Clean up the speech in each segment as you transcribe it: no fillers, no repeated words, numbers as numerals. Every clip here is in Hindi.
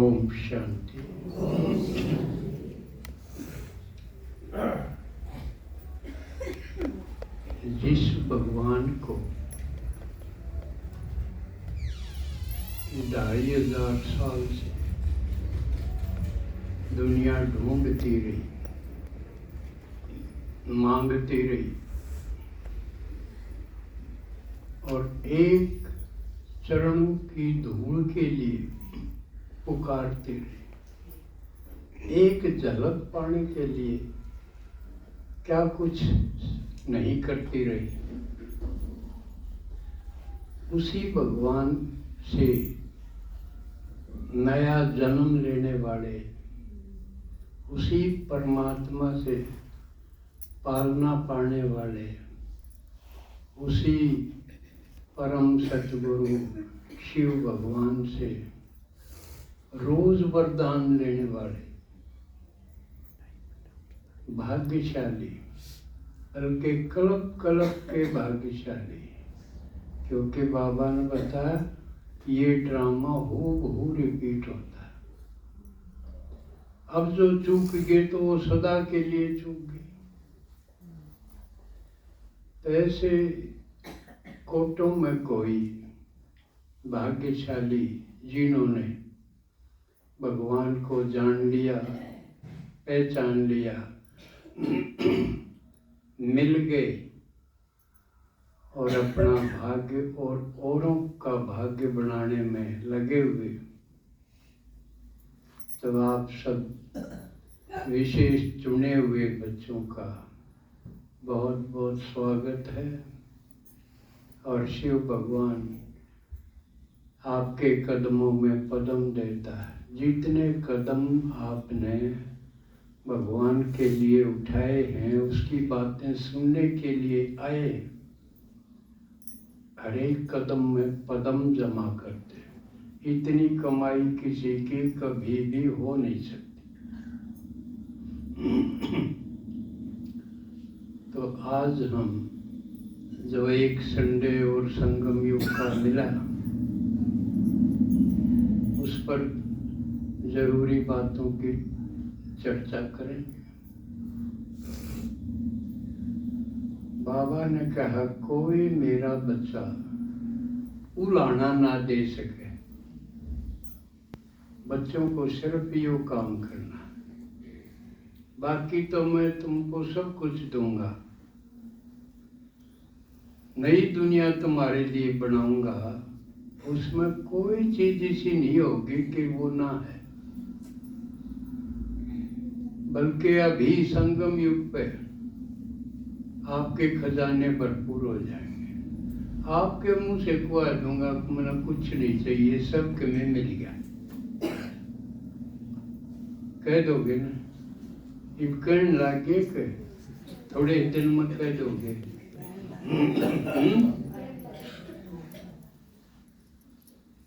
ओम शांति। जिस भगवान को 2500 साल से दुनिया ढूंढती रही, मांगती रही और एक चरण की धूल के लिए पुकारते रहे, एक झलक पाने के लिए क्या कुछ नहीं करती रही। उसी भगवान से नया जन्म लेने वाले, उसी परमात्मा से पालना पाने वाले, उसी परम सतगुरु शिव भगवान से रोज वरदान लेने वाले भाग्यशाली, बल्कि कल्प कल्प के भाग्यशाली, क्योंकि बाबा ने बताया ये ड्रामा हूबहू रिपीट होता है। अब जो चूक गए तो वो सदा के लिए चूक गए। तो ऐसे कोटों में कोई भाग्यशाली जिन्होंने भगवान को जान लिया, पहचान लिया, मिल गए और अपना भाग्य और औरों का भाग्य बनाने में लगे हुए। तो आप सब विशेष चुने हुए बच्चों का बहुत बहुत स्वागत है और शिव भगवान आपके कदमों में पदम देता है। जितने कदम आपने भगवान के लिए उठाए हैं, उसकी बातें सुनने के लिए आए, हर एक कदम में पदम जमा करते। इतनी कमाई किसी की कभी भी हो नहीं सकती। तो आज हम जो एक संडे और संगम युग का मिला, उस पर जरूरी बातों की चर्चा करेंगे। बाबा ने कहा कोई मेरा बच्चा उलाना ना दे सके। बच्चों को सिर्फ यो काम करना, बाकी तो मैं तुमको सब कुछ दूंगा। नई दुनिया तुम्हारे लिए बनाऊंगा, उसमें कोई चीज ऐसी नहीं होगी कि वो ना है। बल्कि अभी संगम युग पे आपके खजाने भरपूर हो जाएंगे। आपके मुंह से कह दूंगा मुझे कुछ नहीं चाहिए, सब के में मिल गया, कह दोगे ना? कहने लगे कि थोड़े दिन में कह दोगे।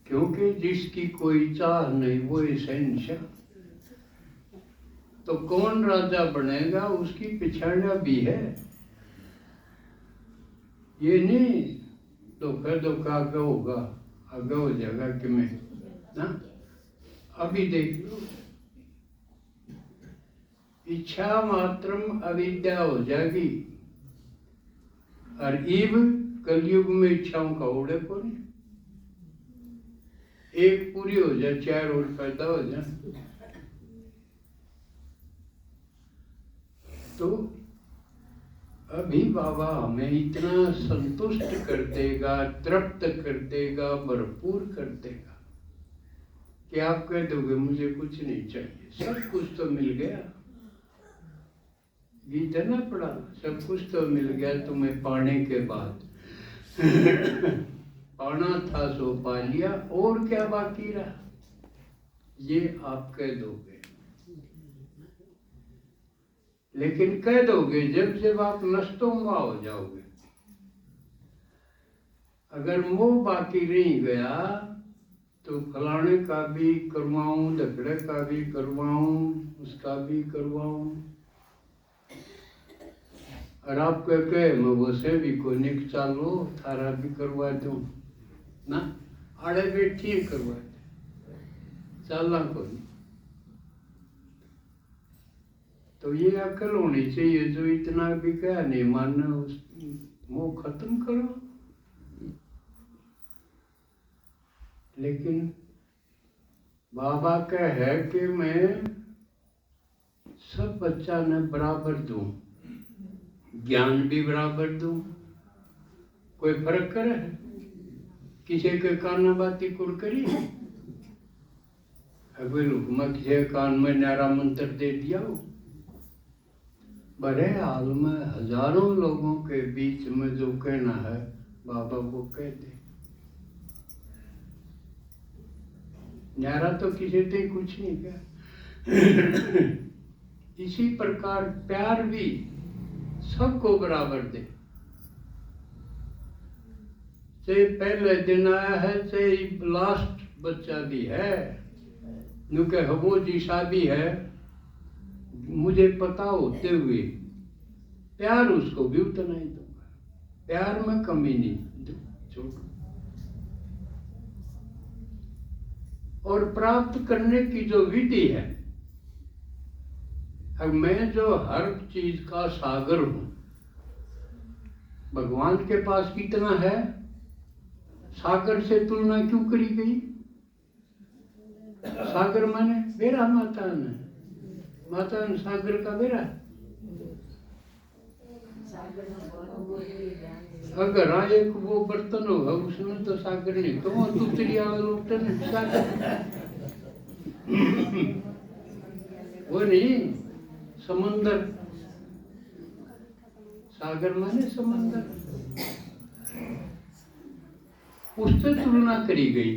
क्योंकि जिसकी कोई चाह नहीं वो शहंशाह। तो कौन राजा बनेगा उसकी पिछाड़ा भी है। ये नहीं धोखा धोखा आगे होगा, आगे हो जाएगा कि मैं ना। अभी देख लो, इच्छा मात्रम अविद्या हो जाएगी। और इव कलयुग में इच्छाओं का उड़े को नहीं। एक पूरी हो जाए, चार और पैदा हो जाए। तो अभी बाबा हमें इतना संतुष्ट कर देगा, तृप्त कर देगा, भरपूर कर देगा कि आप कह दोगे मुझे कुछ नहीं चाहिए, सब कुछ तो मिल गया। गीत है ना पढ़ा, सब कुछ तो मिल गया तुम्हें पाने के बाद। पाना था सो पा लिया, और क्या बाकी रहा, ये आप कह दोगे। लेकिन कह दोगे जब आप नष्टोंगा हो जाओगे। अगर मोह बाकी रह गया तो फलाने का भी करवाऊं, झगड़े का भी करवाऊं, उसका भी करवाऊं। और आप कहते मैं वैसे भी कोई निक चालो थारा भी करवा दूं ना, आड़े बैठी करवा दे। चलना को नहीं। तो ये अकल होनी चाहिए, जो इतना भी क्या नहीं मानना उस वो खत्म करो। लेकिन बाबा का है कि मैं सब बच्चा ने बराबर दूं, ज्ञान भी बराबर दूं। कोई फर्क करे? किसी के कान बाती कुड़ करी? अगर हुक्म किसी कान में न्यारा मंत्र दे दिया हो, बड़े हाल में हजारों लोगों के बीच में जो कहना है बाबा वो कह दे। न्यारा तो किसी से कुछ नहीं कहा। इसी प्रकार प्यार भी सबको बराबर दे। चाहे पहले दिन आया है, चाहे लास्ट बच्चा भी है, नुके हबो जी शादी है, मुझे पता होते हुए प्यार उसको भी उतना ही दूंगा। प्यार में कमी नहीं छोड़ू। और प्राप्त करने की जो विधि है, अब मैं जो हर चीज का सागर हूं, भगवान के पास कितना है? सागर से तुलना क्यों करी गई? सागर माने बेरा, माता ने सागर का बेरा। अगर हाँ एक वो बर्तन होगा उसमें तो सागर नहीं, तो वो दूसरी वाला लोटन सागर वो नहीं, समंदर। सागर माने समंदर। उससे तुलना करी गई।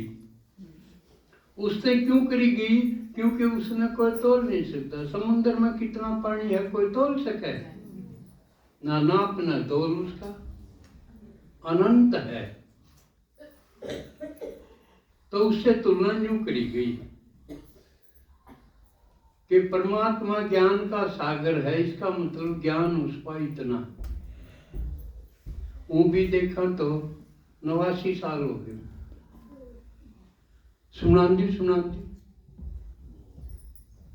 उससे क्यों करी गई? क्योंकि उसने कोई तोल नहीं सकता। समुद्र में कितना पानी है कोई तोल सके? ना नाप ना तोल उसका, अनंत है। तो उससे तुलना यूं करी गई कि परमात्मा ज्ञान का सागर है। इसका मतलब ज्ञान उसका इतना। वो भी देखा तो 89 साल हो गए सुनांदी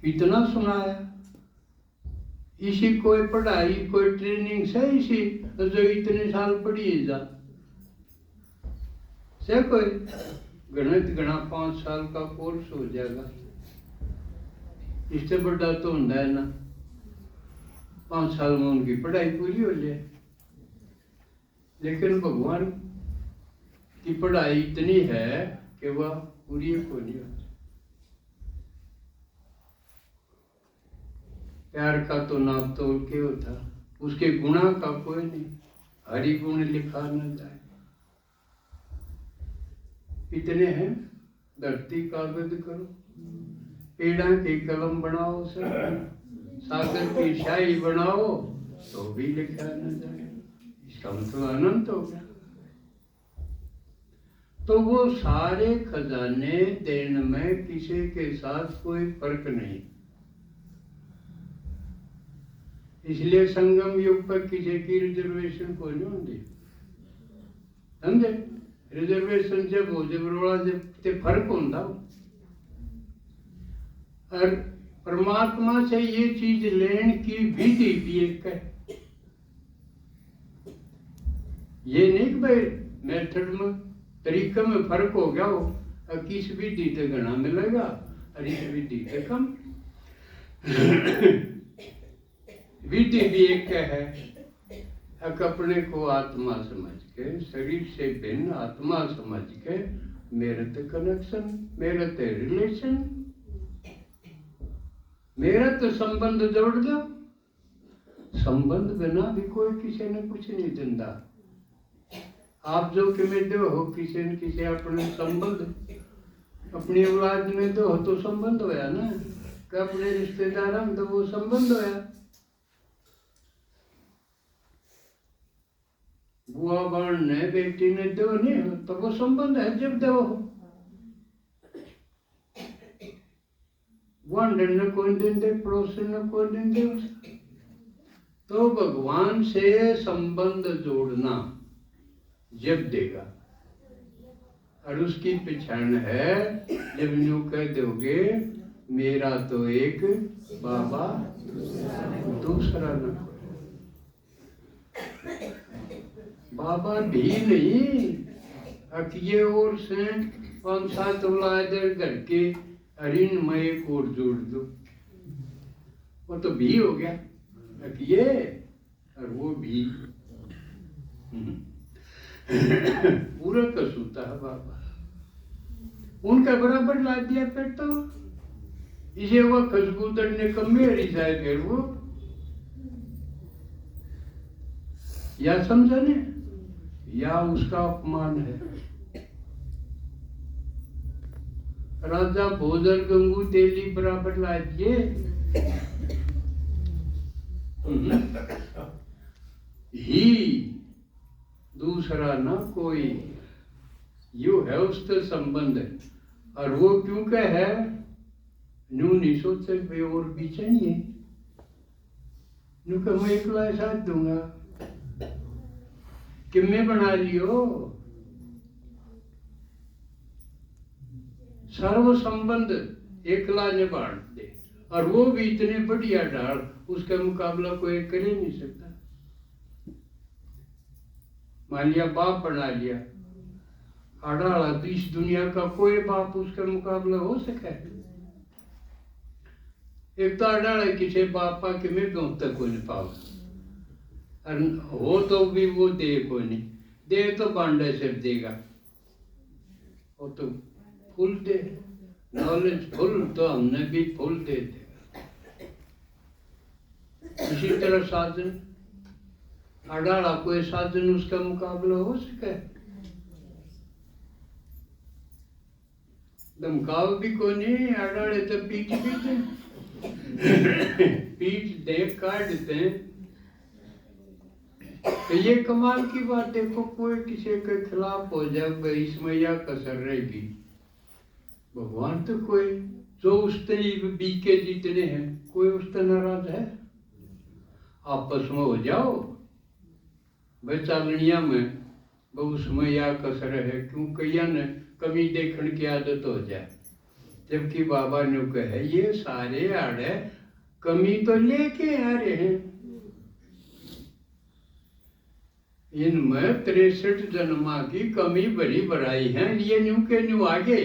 कितना सुनाया। इसी कोई पढ़ाई कोई ट्रेनिंग से इसी जो इतने साल पढ़ी जा से कोई गणित गणा 5 साल का कोर्स हो जाएगा। इससे बड़ा तो होता है ना, 5 साल में उनकी पढ़ाई पूरी हो जाए। लेकिन भगवान की पढ़ाई इतनी है कि वह पूरी को नहीं होती। प्यार का तो नाप तोल के होता, उसके गुणा का कोई नहीं। हरि गुण लिखा न जाए। इतने हैं, धरती कागज करो, पेड़ा की कलम बनाओ, सागर की शाही बनाओ तो भी लिखा न जाए। इसका मतलब अनंत हो गया। तो वो सारे खजाने देने में किसी के साथ कोई फर्क नहीं। इसलिए संगम युग पर किसी की रिजर्वेशन कोई नहीं होती, समझे? रिजर्वेशन जब हो जब रोड़ा जब ते फर्क होता। और परमात्मा से ये चीज लेने की विधि भी एक है। ये नहीं कि भाई मेथड में तरीके में फर्क हो गया हो, और किस विधि से गणा मिलेगा और इस विधि से कम। विधि भी एक है। अपने को आत्मा समझ के, शरीर से भिन्न आत्मा समझ के मेरे तो कनेक्शन, मेरे तो रिलेशन, मेरा तो संबंध जोड़ दो। संबंध बिना भी कोई किसी ने कुछ नहीं दिंदा। आप जो कि में दो हो किसी न किसी अपने संबंध, अपनी औलाद में दो हो तो संबंध होया ना, कि अपने रिश्तेदार में तो वो संबंध होया। बुआ बाण ने बेटी ने दो नहीं हो तो वो संबंध है। जब दो हो वांडन ने कौन दिन दे, पड़ोसन ने कौन दिन दे उसका। तो भगवान से संबंध जोड़ना जब देगा और उसकी पहचान है जब यूं कह दोगे मेरा तो एक बाबा दूसरा न कोई। बाबा भी नहीं अकिए और से 5-7 औलाद घर के अरिन में एक और जोड़ दो, वो तो भी हो गया अकिए और वो भी पूरा कसूता है बाबा। उनका बराबर ला दिया फिर तो इसे वो खसबूदर ने कमी हरी शायद फिर वो या समझा ने या उसका अपमान है। राजा भोजर गंगू तेली बराबर ला दिए ही दूसरा ना कोई, यू है उससे संबंध। और वो क्यों कह है न्यू नहीं सोचते भाई और भी चाहिए, न्यू कह मैं एकला साथ दूंगा कि मैं बना लियो। सर्व संबंध एकला ने बांट दे और वो भी इतने बढ़िया डाल उसका मुकाबला कोई कर ही नहीं सकता। मान लिया बाप बना लिया अड़ाला तो इस दुनिया का कोई बाप उसका मुकाबला हो सके। एक तो अड़ाला किसी बापा के में गाँव तक को नहीं पाओ हो तो भी वो दे को नहीं दे तो बांडे से देगा, वो तो फुल दे नॉलेज फुल तो हमने भी फुल दे देगा। इसी तरह साधन अड़ाला कोई साधन उसका मुकाबला हो सके। धमकाव भी को नहीं अड़ाले तो पीठ भी पीठ देख काटते हैं। तो ये कमाल की बात देखो कोई किसी के खिलाफ हो जाए इसमें या कसर रहेगी। भगवान तो कोई जो उससे बीके जितने हैं कोई उससे नाराज है। आपस में हो जाओ भाई चालनिया में उसमें या कसर है क्यों कहिया न कमी देखने की आदत हो जाए। जबकि बाबा ने कहा ये सारे आड़े कमी तो लेके आ रहे हैं, इनमें 63 जन्मा की कमी बड़ी बढ़ाई है ये न्यू के न्यू आगे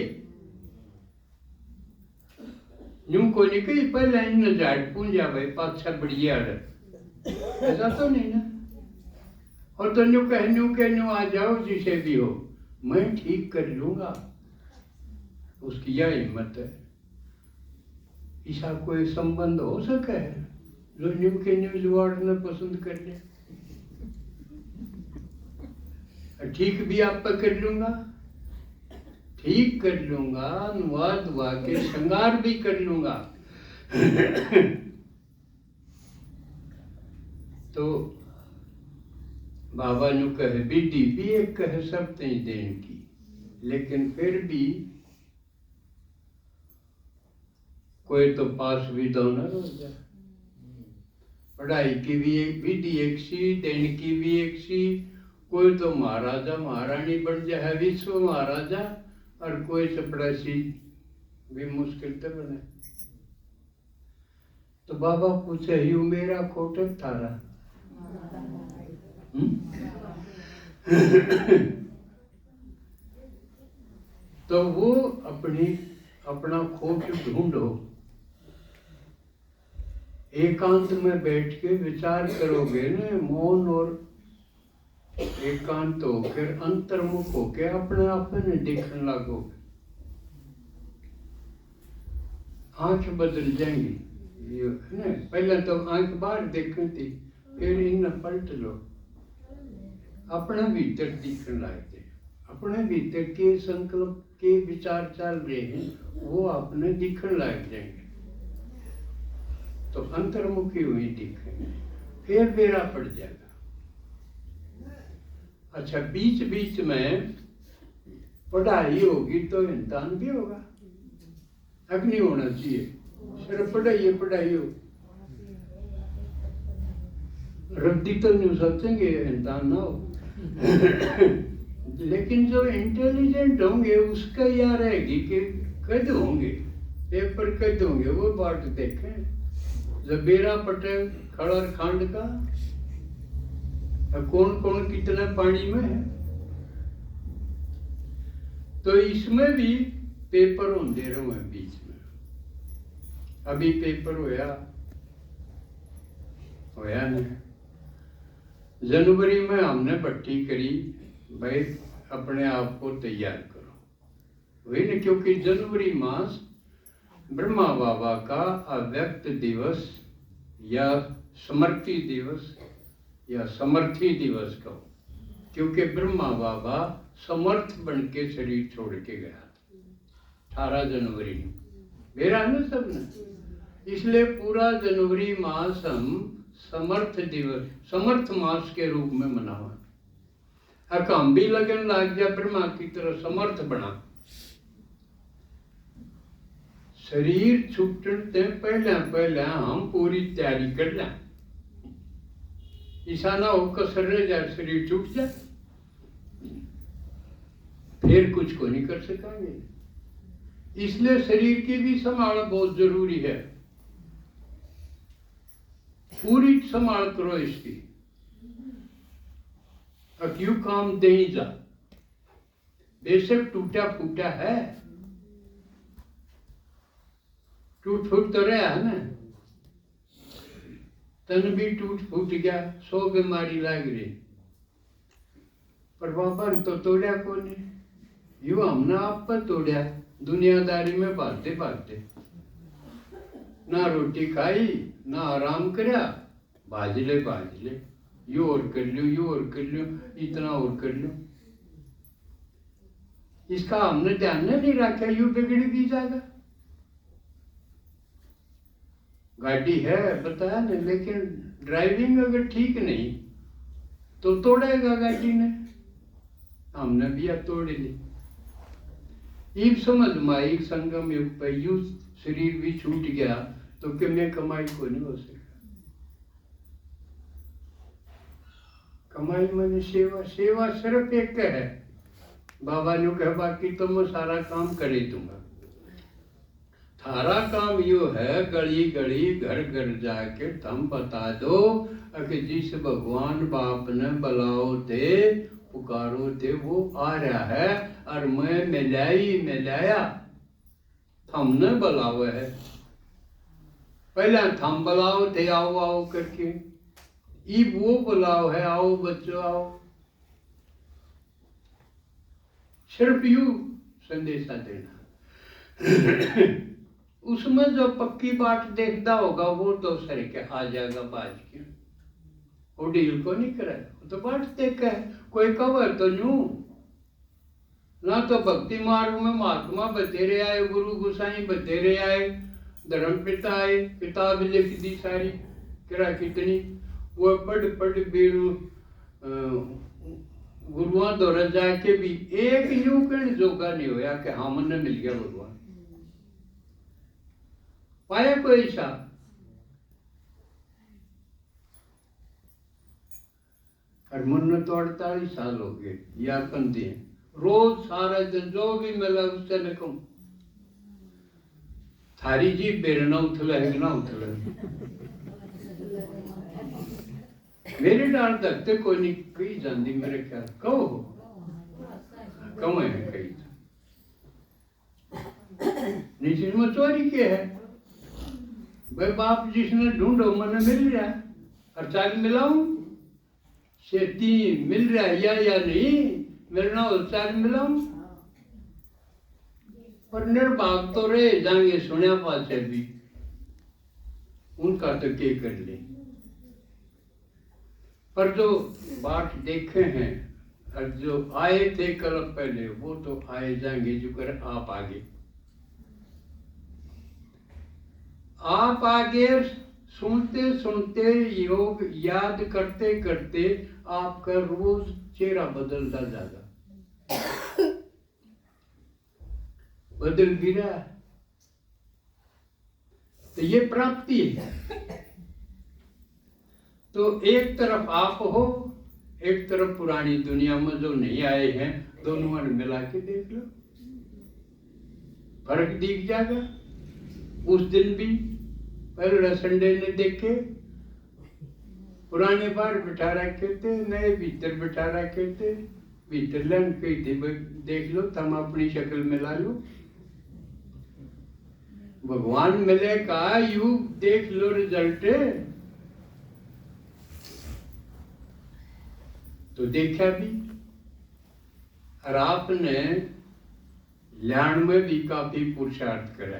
न्यू को नहीं कही पहले इन जाट पूंजा भाई पाछा बढ़िया ऐसा तो नहीं ना। और तो न्यू कह न्यू के न्यू आ जाओ जिसे भी हो मैं ठीक कर लूंगा, उसकी यह हिम्मत है। ऐसा कोई संबंध हो सके है जो न्यू के न्यू जुगाड़ना पसंद कर ले। ठीक भी आप पर कर लूंगा, ठीक कर लूंगा, नुआ दुआ के श्रृंगार भी कर लूंगा। तो बाबा ने कहे विधि भी एक कहे सब तेज देन की, लेकिन फिर भी कोई तो पास भी दोनों हो जाए। पढ़ाई की भी एक विधि एक सी देन की भी एक सी। कोई तो महाराजा महारानी बन जाए विश्व महाराजा और कोई चपड़ासी भी मुश्किल तो बने। तो बाबा पूछे यू मेरा कोटक थारा तो वो अपना खोट ढूंढो, एकांत में बैठ के विचार करोगे ना मौन और एकांत होकर अंतर्मुख होकर अपने आप में देखने लगोगे, आंख बदल जाएंगी। ये ना पहले तो आंख बाहर देखनी थी फिर इन पलट लो, अपने भीतर दिखने लगते, अपने भीतर के संकल्प के विचार चल रहे हैं वो अपने दिखने लग जाएंगे। तो अंतर्मुखी हुई दिखेंगे फिर बेरा पड़ जाएगा। अच्छा बीच बीच में पढ़ाई होगी तो इंसान भी होगा, अग्नि होना चाहिए सिर्फ पढ़ाई हो रद्दी तो नहीं सोचेंगे इंसान ना हो। लेकिन जो इंटेलिजेंट होंगे उसका यह रहेगी कि कद होंगे, पेपर कद होंगे, वो बात देखें। जबीरा पटेल खड़र खांड का कौन कौन कितना पानी में है, तो इसमें भी पेपर होंगे रहे बीच में। अभी पेपर होया नहीं। जनवरी में हमने भट्टी करी, भाई अपने आप को तैयार करो, वही नहीं, क्योंकि जनवरी मास ब्रह्मा बाबा का अव्यक्त दिवस या समर्थी दिवस या समर्थी दिवस कहो, क्योंकि ब्रह्मा बाबा समर्थ बन के शरीर छोड़ के गया था 18 जनवरी में, मेरा ना सबने। इसलिए पूरा जनवरी मास हम समर्थ दिवस, समर्थ मास के रूप में मनावा। हम भी लगन लग गया ब्रह्मा की तरह समर्थ बना। शरीर छूटते पहले हम पूरी तैयारी कर लें, ऐसा ना हो कसर रह जाए, शरीर छूट जाए, फिर कुछ को नहीं कर सकेंगे। इसलिए शरीर की भी संभाल बहुत जरूरी है, पूरी संभाल करो इसकी। क्यों काम दे जा, बेशक टूटा फूटा है, टूट फूट तो रहा है ना, तन भी टूट फूट गया, 100 बीमारी लग रही, पर बाबा ने तो तोड़ा को नहीं। यू हमने आप पर तोड़ा, दुनियादारी में भागते भागते, ना रोटी खाई ना आराम करा, भाजले यू और कर लो, इतना और कर लो। इसका हमने ध्यान नहीं रखा, यू बिगड़ भी जाएगा। गाड़ी है बताया ना, लेकिन ड्राइविंग अगर ठीक नहीं तो तोड़ेगा गाड़ी ने, हमने भी तोड़ ली। एक समझ माई संगम युग पर यू शरीर भी छूट गया तो कि मैं कमाई को नहीं हो सका। कमाई मैंने सेवा सिर्फ एक है, बाबा ने कहा बाकी तो मैं सारा काम करे दूंगा। थारा काम यो है गली गली घर घर जाके तुम बता दो कि जिस भगवान बाप ने बुलाओ थे पुकारो थे वो आ रहा है, और मैं मिलाया हमने बुलाओ है। पहले थम बुलाओ थे आओ आओ करके, ई वो बुलाओ है आओ बच्चों आओ। सिर्फ यू संदेशा देना। उसमें जो पक्की बात देखता होगा वो तो सर के आ जाएगा बाज के, वो डील को नहीं करेगा, तो बात देखा है। कोई कवर तो न्यू ना, तो भक्ति मार्ग में महात्मा बतेरे आए, गुरु गुसाई बतेरे आए, धर्म पिता आए, किताब लिख दी सारी किरा कितनी, वो पढ़ बेरू गुरुआ दौरा जाके भी एक यूं कण जोगा नहीं होया कि हमने मिल गया भगवान पाया कोई सा। और मन तो 48 साल हो गए या कंधे, रोज सारा दिन जो भी मिला उससे न कहूं थारी जी बेरना उथला है कि ना उथला। मेरे डाल तकते कोई नहीं कही जाती, मेरे ख्याल कहो कम है कही नीचे में चोरी के है भाई, बाप जिसने ढूंढो मैंने मिल रहा है, और चाल मिलाऊं खेती मिल रहा है या नहीं मिलना हो, चाल मिलाऊं। पर निर्भाग तो रहे जाएंगे सुनिया पास है भी, उनका तो के कर ले। पर जो बात देखे हैं और जो आए थे कल पहले वो तो आए जाएंगे, जो कर आप आगे सुनते सुनते योग याद करते करते आपका रोज चेहरा बदलता जाएगा, बदल भी रहा है। तो ये प्राप्ति है। तो एक तरफ आप हो, एक तरफ पुरानी दुनिया में जो नहीं आए हैं दोनों ने मिला के देख लो, फर्क दिख जाएगा। उस दिन भी पहले संडे ने देखे, पुराने बाहर बिठा रखे थे, नए भीतर बिठा रखे थे। भीतर लन कही थी देख लो, तुम अपनी शक्ल मिला लो। भगवान मिले कहा यू देख लो रिजल्ट। तो देखा भी, और आपने ल्याण में भी काफी पुरुषार्थ करा,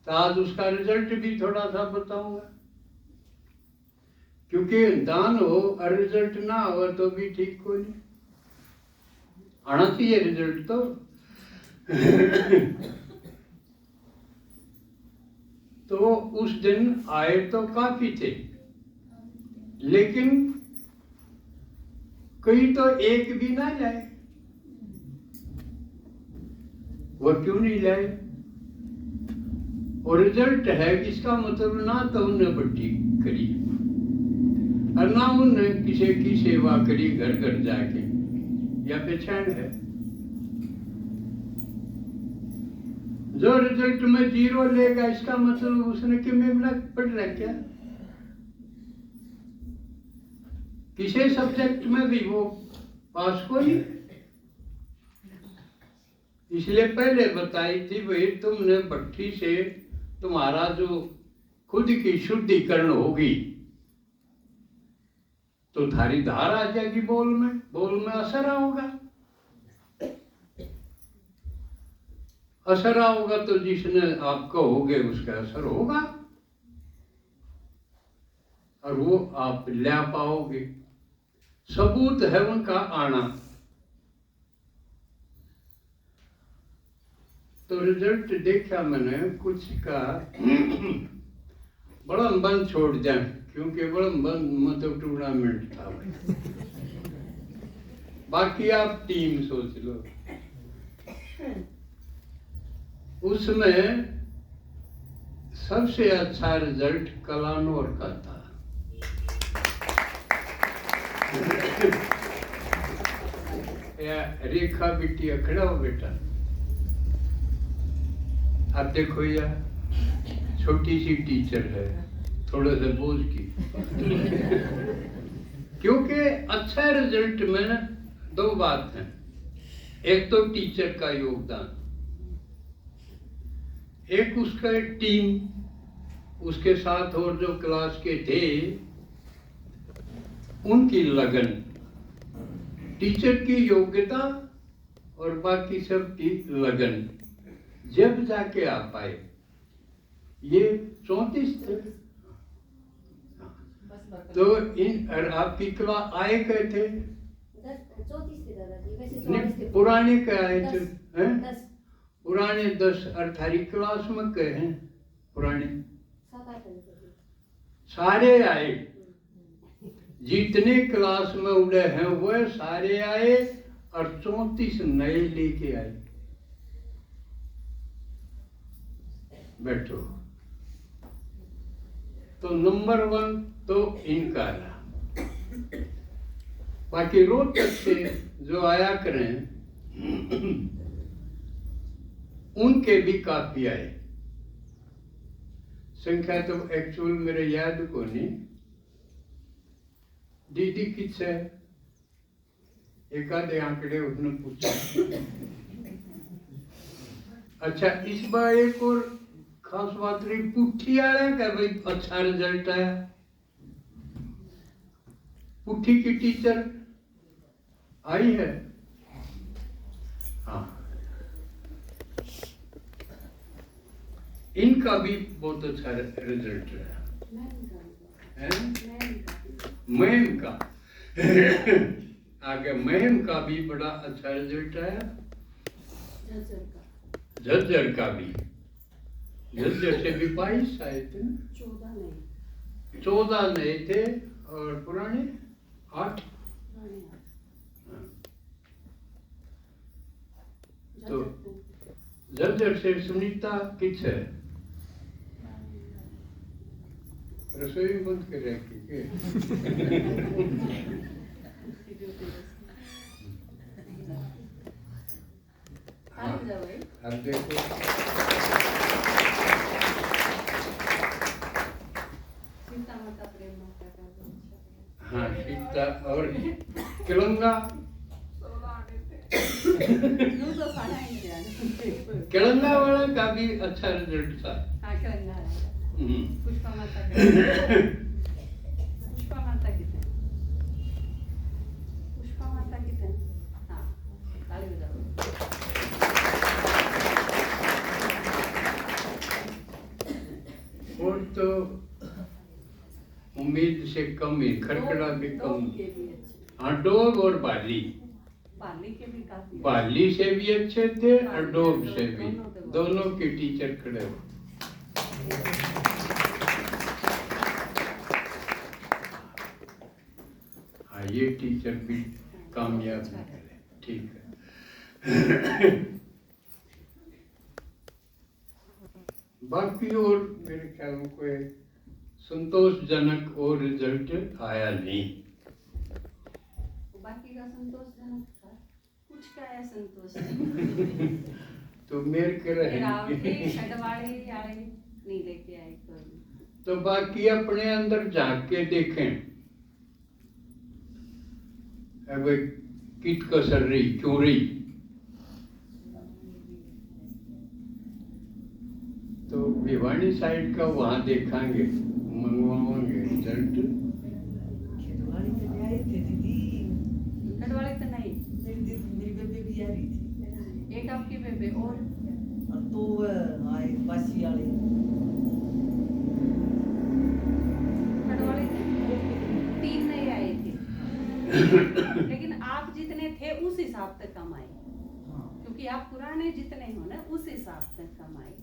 तो आज उसका रिजल्ट भी थोड़ा सा बताऊंगा। क्योंकि दान हो और रिजल्ट ना हो तो भी ठीक को नहीं आना चाहिए रिजल्ट तो। तो उस दिन आए तो काफी थे, लेकिन कोई तो एक भी ना लाए। वो क्यों नहीं लाए? और रिजल्ट है इसका मतलब ना तो उन्हें बड्डी करी और ना उन्होंने किसी की सेवा करी घर घर जाके, या पहचान है। जो रिजल्ट में 0 लेगा इसका मतलब उसने कि में पढ़ रहा क्या? किसी सब्जेक्ट में भी वो पास को नहीं। इसलिए पहले बताई थी भाई, तुमने भट्टी से तुम्हारा जो खुद की शुद्धिकरण होगी तो थारी धार आ जाएगी बोल में असर होगा। असर होगा तो जिसने आप कहोगे उसका असर होगा और वो आप ले पाओगे। सबूत है उनका आना। तो रिजल्ट देखा मैंने कुछ का बड़ा बंद छोड़ जाए, क्योंकि बड़ा बंद मतलब टूर्नामेंट था भाई। बाकी आप टीम सोच लो। उसमें सबसे अच्छा रिजल्ट कलानौर का था। रेखा बिटिया खड़ा हो बेटा, आप देखो यार, छोटी सी टीचर है, थोड़ा सा बोझ की। क्योंकि अच्छा रिजल्ट में 2 बात है। एक तो टीचर का योगदान, एक उसका टीम, उसके साथ और जो क्लास के थे उनकी लगन, टीचर की योग्यता और बाकी सब की लगन, जब जाके आ पाए। ये 34 थे। तो इन आपकी क्लास आए गए थे 34 थे दादाजी, वैसे 34 थे। पुराने के आए थे, 10 पुराने 10 और थारी क्लास में कहे हैं पुराने 7-8 सारे आए। जितने क्लास में उड़े हैं वह सारे आए और 34 नए लेके आए। बैठो। तो नंबर 1 तो इनका रहा। बाकी रोहतक से जो आया करें उनके भी काफी आए। संख्या तो एक्चुअल मेरे याद को नहीं। दीदी किस है, एक आधे आंकड़े उसने पूछा। अच्छा, इस बार एक और खास बात रही, पुट्ठी आया क्या भाई? अच्छा रिजल्ट आया। पुट्ठी की टीचर आई है। हाँ, इनका भी बहुत अच्छा रिजल्ट रहा। मैम का आगे मैम का भी बड़ा अच्छा रिजल्ट आया। झज्जर का भी, झज्जर से भी 22 आए थे, 14 नए थे और पुराने 8। तो झज्जर से सुनीता किस है, रसोई बंद कर रखी के अब देखो सीता माता प्रेम माता का भी अच्छा है। हाँ सीता और किलंगा यूं तो खाना ही नहीं है। किलंगा वाला का भी अच्छा रिजल्ट था। हाँ करना है। हम्म। पुष्पा माता का पुष्पा माता कितने पुष्पा माता कितने हाँ ताली बजाओ। और तो उम्मीद से कम ही खरखड़ा भी कम। डोम के भी अच्छे हाँ डोब और बाली, पाली के भी काफी बाली से भी अच्छे थे और डोब से भी, दोनों थे बहुत दोनों के टीचर खड़े हो। हाँ ये टीचर भी कामयाब निकले, ठीक है। बाकी और मेरे ख्याल में कोई संतोषजनक और रिजल्ट आया नहीं। बाकी का संतोषजनक था कुछ का है संतोष तो मेरे के रावटी रहे छठवाड़ी आए नहीं लेके आए कोई तो बाकी अपने अंदर झांक के देखें, अब कित कसर रही क्यों रही, तो भिवानी साइड का वहां देखेंगे, मंगवाएंगे रिजल्ट। खेतवाड़ी में आए थे दीदी, छठवाड़ी तो नहीं मेरी बेबे भी आ रही थी एक आपकी बेबे और तो वह आए बासी वाले छठवाड़ी थे 3 नहीं आए थे लेकिन आप जितने थे उस हिसाब तक कम आए क्योंकि आप पुराने जितने हो ना उस हिसाब तक कम आए।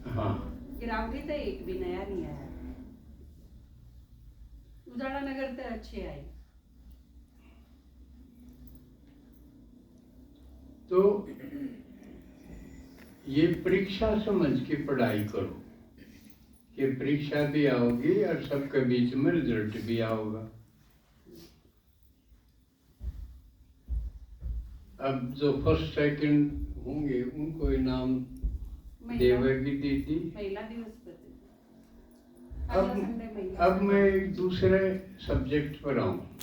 हाँ गिरावटी तो एक भी नया नहीं आया। उजाला नगर तो अच्छे आए। तो ये परीक्षा समझ के पढ़ाई करो कि परीक्षा भी आओगी और सबके बीच में रिजल्ट भी आओगा। अब जो फर्स्ट सेकंड होंगे उनको इनाम देवेगी दीदी। महिला दिवस पर अब मैं एक दूसरे सब्जेक्ट पर आऊँ।